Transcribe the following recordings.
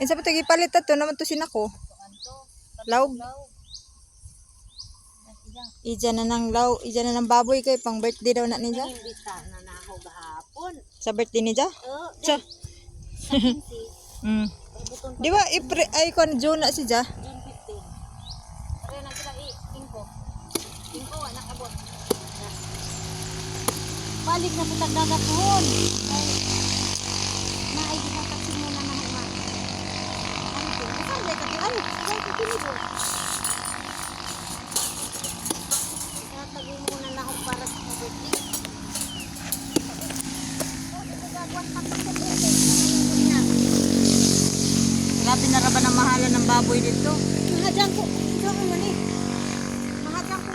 Insa pa to gipalit to naman to sinako. Law. Ija na ng law, ija na ng baboy kay pang birthday daw na niya. Imbita na nako gahapon. Sa birthday niya? Oo. Cha. Mm. Di ba ay kon June na si Ja? June 15. Kaya na sila ingko. Ingko anak abot. Balik na sa tagdagapon. Ay naay di ka muna na ma. Ano ba ka ano? Ay kini do. Tatagin muna na ako para sa birthday. Grabe na raba ng mahalan ng baboy dito. Mahadang ko. Ito mo man eh. Mahadang ko.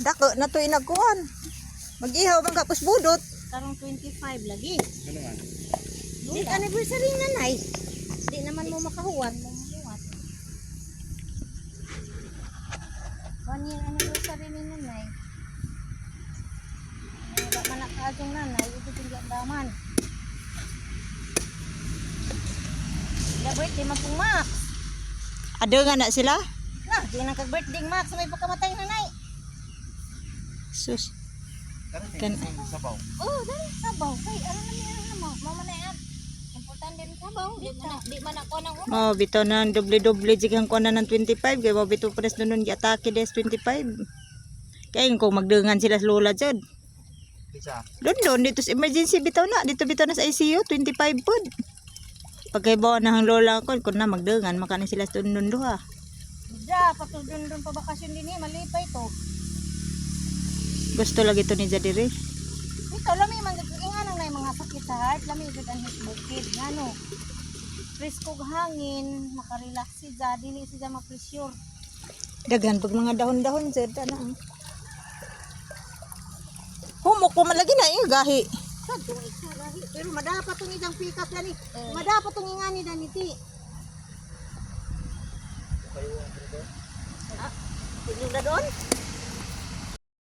Dako na to inagkuhan. Mag-ihaw man kapos budot. Karong 25 lagi. Ano man? Di anniversary na nay. Di naman mo makahuwat. 1 year anniversary ni nanay. Wala man nakaadong nanay. Ito tinggal daman. Birthday magpong Max. Ado nga na sila? Nah, di nang kag-birthday Max. May pagkamatay nanay. Sus. Kan sabaw. Oh, dali sabaw. Kay ano naman mo? Mama na yan. Importante rin sabaw. Di man ako nang uno. Oh, bito na doble-doble jigang ko na ng 25 kay mo bito pres nun gi-atake des 25. Kaya kung magdengan sila sa lola jud. Isa. Doon dito sa emergency bitaw na dito na sa ICU 25 pud. Pagkaibaw na ang lola ko kun na magdengan makani sila sa doon duha. Ja, patudon pa bakasyon din eh. Malipay to. Gusto lagi to ni Jadiri. Ito, lami man nga na mga sakit sa heart. Lami gud ang his bukid. Ngano? Friskog hangin. Makarelax si Ja. Dili si Ja ma-pressure. Daghan pag mga dahon-dahon jud ana. Humok ko man lagi na yung gahi. Sadtong isa lahi. Pero madapat tong isang pick-up yan eh. Madapat tong ingani daniti. Ah, tigil na doon?